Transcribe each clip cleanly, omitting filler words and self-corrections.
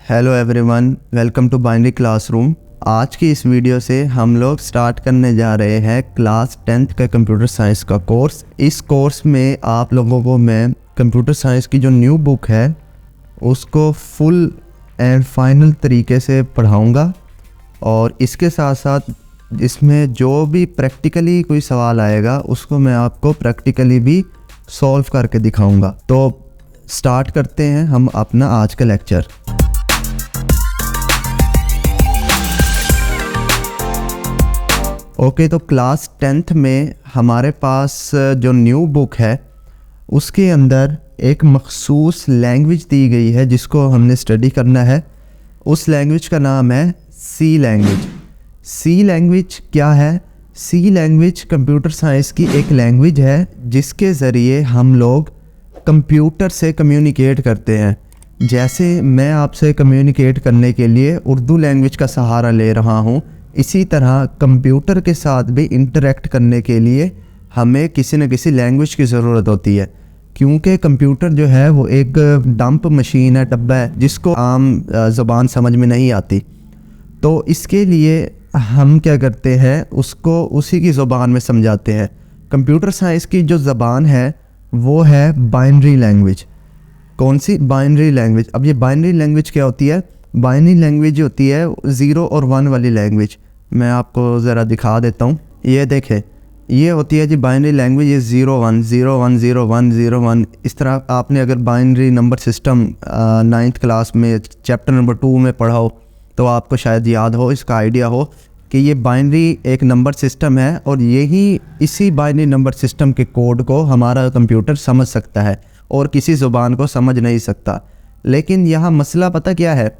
Hello everyone, welcome to binary classroom. आज की इस वीडियो से हम लोग स्टार्ट करने जा रहे हैं क्लास 10th का कंप्यूटर साइंस का कोर्स। इस कोर्स में आप लोगों को मैं कंप्यूटर साइंस की जो न्यू बुक है उसको फुल एंड फाइनल तरीके से पढ़ाऊंगा और इसके साथ साथ इसमें जो भी प्रैक्टिकली कोई सवाल आएगा उसको मैं आपको प्रैक्टिकली भी सॉल्व करके दिखाऊंगा। तो स्टार्ट करते हैं हम अपना आज का लेक्चर। ओके, तो क्लास 10th में हमारे पास जो न्यू बुक है उसके अंदर एक मखसूस लैंग्वेज दी गई है जिसको हमने स्टडी करना है। उस लैंग्वेज का नाम है सी लैंग्वेज। सी लैंग्वेज क्या है? सी लैंग्वेज कंप्यूटर साइंस की एक लैंग्वेज है जिसके ज़रिए हम लोग कंप्यूटर से कम्युनिकेट करते हैं। जैसे मैं आपसे कम्युनिकेट करने के लिए उर्दू लैंग्वेज का सहारा ले रहा हूँ, इसी तरह कंप्यूटर के साथ भी इंटरेक्ट करने के लिए हमें किसी न किसी लैंग्वेज की ज़रूरत होती है, क्योंकि कंप्यूटर जो है वो एक डंप मशीन है, डब्बा है जिसको आम ज़बान समझ में नहीं आती। तो इसके लिए हम क्या करते हैं, उसको उसी की ज़बान में समझाते हैं। कंप्यूटर साइंस की जो ज़बान है वो है बाइनरी लैंग्वेज। कौन सी? Binary language. अब ये बाइनरी लैंग्वेज क्या होती है? बाइनरी लैंग्वेज होती है 0 और 1 वाली लैंग्वेज। मैं आपको ज़रा दिखा देता हूँ। ये देखें, ये होती है जी बाइनरी लैंग्वेज। ये 0 1 0 1 0 1 0 1। इस तरह आपने अगर binary number system 9th class में चैप्टर नंबर 2 में पढ़ा हो तो आपको शायद याद हो, इसका आइडिया हो कि ये बाइनरी एक नंबर सिस्टम है और यही इसी बाइनरी नंबर सिस्टम के कोड को हमारा कंप्यूटर समझ सकता है और किसी ज़ुबान को समझ नहीं सकता। लेकिन यहाँ मसला पता क्या है?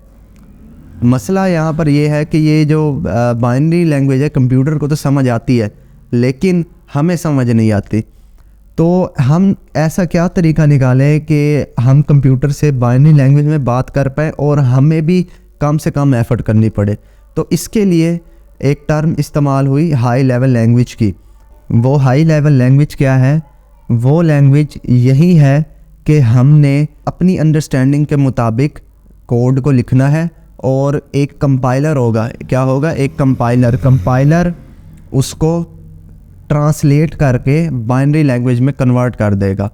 मसला यहाँ पर यह है कि ये जो बाइनरी लैंग्वेज है कंप्यूटर को तो समझ आती है लेकिन हमें समझ नहीं आती। तो हम ऐसा क्या तरीका निकालें कि हम कंप्यूटर से बाइनरी लैंग्वेज में बात कर पाए और हमें भी कम से कम एफर्ट करनी पड़े। तो इसके लिए एक टर्म इस्तेमाल हुई हाई लेवल लैंग्वेज की। वो हाई लेवल लैंग्वेज क्या है? वो लैंग्वेज यही है कि हमने अपनी अंडरस्टैंडिंग के मुताबिक कोड को लिखना है और एक कंपाइलर होगा। क्या होगा? एक कंपाइलर उसको ट्रांसलेट करके बाइनरी लैंग्वेज में कन्वर्ट कर देगा।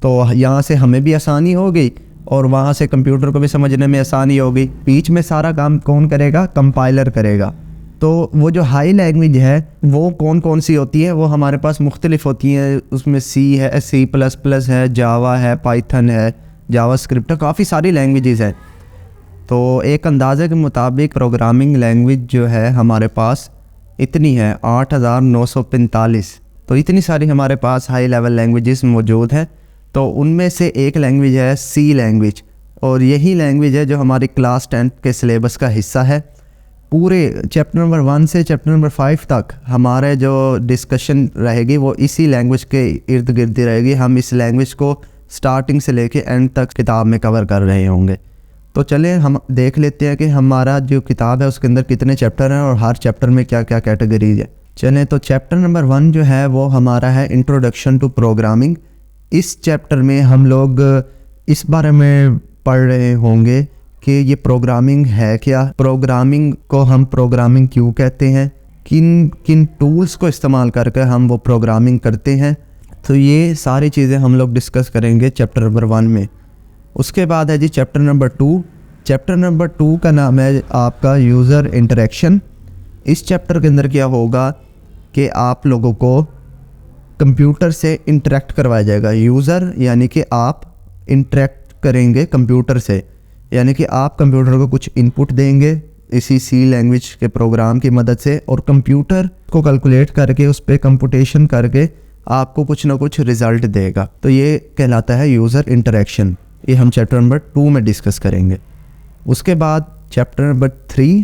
तो यहाँ से हमें भी आसानी हो गई और वहाँ से कंप्यूटर को भी समझने में आसानी हो गई। बीच में सारा काम कौन करेगा? कंपाइलर करेगा। तो वो जो हाई लैंग्वेज है वो कौन कौन सी होती है? वो हमारे पास मुख्तलिफ होती हैं। उसमें सी है, C++ है, जावा है, पाइथन है, जावास्क्रिप्ट है, काफ़ी सारी लैंग्वेजेस हैं। तो एक अंदाज़े के मुताबिक प्रोग्रामिंग लैंग्वेज जो है हमारे पास इतनी है 8945। तो इतनी सारी हमारे पास हाई लेवल लैंग्वेजेस मौजूद हैं। तो उनमें से एक लैंग्वेज है सी लैंग्वेज और यही लैंग्वेज है जो हमारी क्लास 10th के सिलेबस का हिस्सा है। पूरे चैप्टर नंबर 1 से चैप्टर नंबर 5 तक हमारे जो डिस्कशन रहेगी वो इसी लैंग्वेज के इर्द गिर्द रहेगी। हम इस लैंग्वेज को स्टार्टिंग से लेके एंड तक किताब में कवर कर रहे होंगे। तो चलें हम देख लेते हैं कि हमारा जो किताब है उसके अंदर कितने चैप्टर हैं और हर चैप्टर में क्या क्या कैटेगरीज है। चलें, तो चैप्टर नंबर 1 जो है वो हमारा है इंट्रोडक्शन टू प्रोग्रामिंग। इस चैप्टर में हम लोग इस बारे में पढ़ रहे होंगे कि ये प्रोग्रामिंग है क्या, प्रोग्रामिंग को हम प्रोग्रामिंग क्यों कहते हैं, किन किन टूल्स को इस्तेमाल करके हम वो प्रोग्रामिंग करते हैं। तो ये सारी चीज़ें हम लोग डिस्कस करेंगे चैप्टर नंबर 1 में। उसके बाद है जी चैप्टर नंबर 2। चैप्टर नंबर 2 का नाम है आपका यूज़र इंटरेक्शन। इस चैप्टर के अंदर क्या होगा कि आप लोगों को कंप्यूटर से इंटरेक्ट करवाया जाएगा। यूज़र यानी कि आप इंटरेक्ट करेंगे कंप्यूटर से, यानी कि आप कंप्यूटर को कुछ इनपुट देंगे इसी सी लैंग्वेज के प्रोग्राम की मदद से और कंप्यूटर को कैलकुलेट करके उस पर कंप्यूटेशन करके आपको कुछ ना कुछ रिज़ल्ट देगा। तो ये कहलाता है यूज़र इंटरेक्शन। ये हम चैप्टर नंबर 2 में डिस्कस करेंगे। उसके बाद चैप्टर नंबर 3।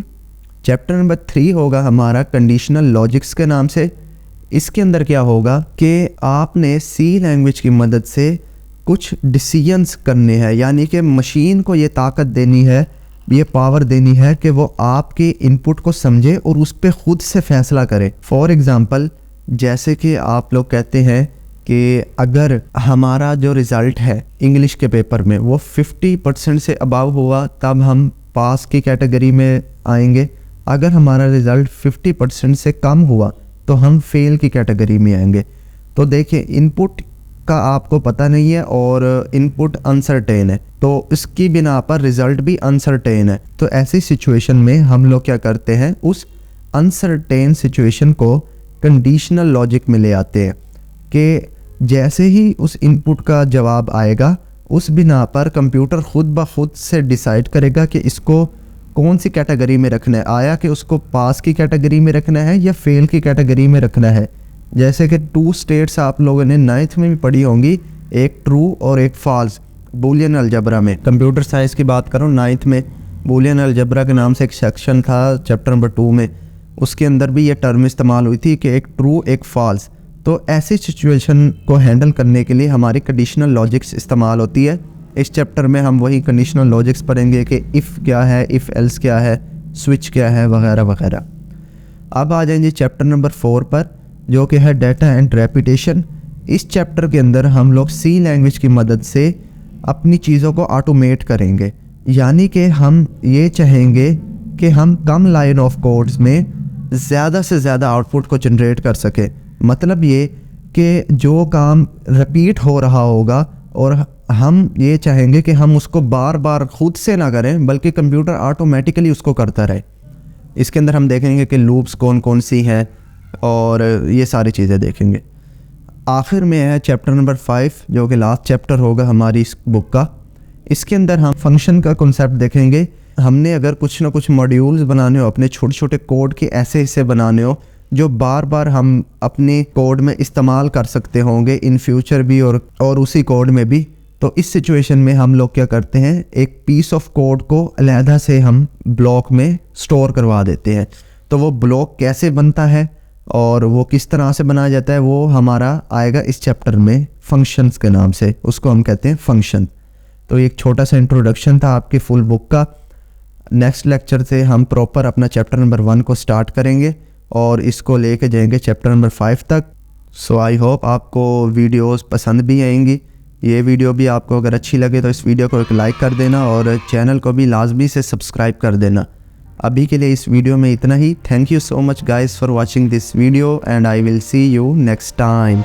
चैप्टर नंबर 3 होगा हमारा कंडीशनल लॉजिक्स के नाम से। इसके अंदर क्या होगा कि आपने सी लैंग्वेज की मदद से कुछ डिसीजंस करने हैं, यानी कि मशीन को ये ताकत देनी है, ये पावर देनी है कि वो आपके इनपुट को समझे और उस पर ख़ुद से फैसला करे। फॉर एग्ज़ाम्पल, जैसे कि आप लोग कहते हैं कि अगर हमारा जो रिज़ल्ट है इंग्लिश के पेपर में वो 50% से अबव हुआ तब हम पास की कैटेगरी में आएंगे। अगर हमारा रिज़ल्ट 50% से कम हुआ तो हम फेल की कैटेगरी में आएंगे। तो देखिए, इनपुट का आपको पता नहीं है और इनपुट अनसर्टेन है, तो इसकी बिना पर रिज़ल्ट भी अनसर्टेन है। तो ऐसी सिचुएशन में हम लोग क्या करते हैं, उस अनसर्टेन सिचुएशन को कंडीशनल लॉजिक में ले आते हैं कि जैसे ही उस इनपुट का जवाब आएगा उस बिना पर कंप्यूटर खुद ब खुद से डिसाइड करेगा कि इसको कौन सी कैटेगरी में रखना है। आया कि उसको पास की कैटेगरी में रखना है या फेल की कैटेगरी में रखना है। जैसे कि 2 स्टेट्स आप लोगों ने 9th में भी पढ़ी होंगी, एक ट्रू और एक फॉल्स, बूलियन अलजबरा में। कंप्यूटर साइंस की बात करूँ, 9th में बूलियन अलजबरा के नाम से एक सेक्शन था चैप्टर नंबर 2 में, उसके अंदर भी ये टर्म इस्तेमाल हुई थी कि एक ट्रू एक फॉल्स। तो ऐसी सिचुएशन को हैंडल करने के लिए हमारी कंडीशनल लॉजिक्स इस्तेमाल होती है। इस चैप्टर में हम वही कंडीशनल लॉजिक्स पढ़ेंगे कि इफ़ क्या है, इफ़ एल्स क्या है, स्विच क्या है, वगैरह वगैरह। अब आ जाएंगे चैप्टर नंबर 4 पर, जो कि है डाटा एंड रेपिटेशन। इस चैप्टर के अंदर हम लोग सी लैंग्वेज की मदद से अपनी चीज़ों को ऑटोमेट करेंगे, यानी कि हम ये चाहेंगे कि हम कम लाइन ऑफ कोड्स में ज़्यादा से ज़्यादा आउटपुट को जनरेट कर सके। मतलब ये कि जो काम रिपीट हो रहा होगा और हम ये चाहेंगे कि हम उसको बार बार खुद से ना करें, बल्कि कंप्यूटर ऑटोमेटिकली उसको करता रहे। इसके अंदर हम देखेंगे कि लूप्स कौन कौन सी हैं और ये सारी चीज़ें देखेंगे। आखिर में है चैप्टर नंबर 5, जो कि लास्ट चैप्टर होगा हमारी इस बुक का। इसके अंदर हम फंक्शन का कॉन्सेप्ट देखेंगे। हमने अगर कुछ ना कुछ मॉड्यूल्स बनाने हो, अपने छोटे छोटे कोड के ऐसे हिस्से बनाने हो जो बार बार हम अपने कोड में इस्तेमाल कर सकते होंगे इन फ्यूचर भी और उसी कोड में भी, तो इस सिचुएशन में हम लोग क्या करते हैं, एक पीस ऑफ कोड को अलहदा से हम ब्लॉक में स्टोर करवा देते हैं। तो वो ब्लॉक कैसे बनता है और वो किस तरह से बनाया जाता है वो हमारा आएगा इस चैप्टर में फंक्शंस के नाम से, उसको हम कहते हैं फंक्शन। तो एक छोटा सा इंट्रोडक्शन था आपकी फुल बुक का। नेक्स्ट लेक्चर से हम प्रॉपर अपना चैप्टर नंबर 1 को स्टार्ट करेंगे और इसको लेके जाएंगे चैप्टर नंबर 5 तक। सो आई होप आपको वीडियोस पसंद भी आएंगी। ये वीडियो भी आपको अगर अच्छी लगे तो इस वीडियो को एक लाइक कर देना और चैनल को भी लाजमी से सब्सक्राइब कर देना। अभी के लिए इस वीडियो में इतना ही। Thank you so much guys for watching this video and I will see you next time.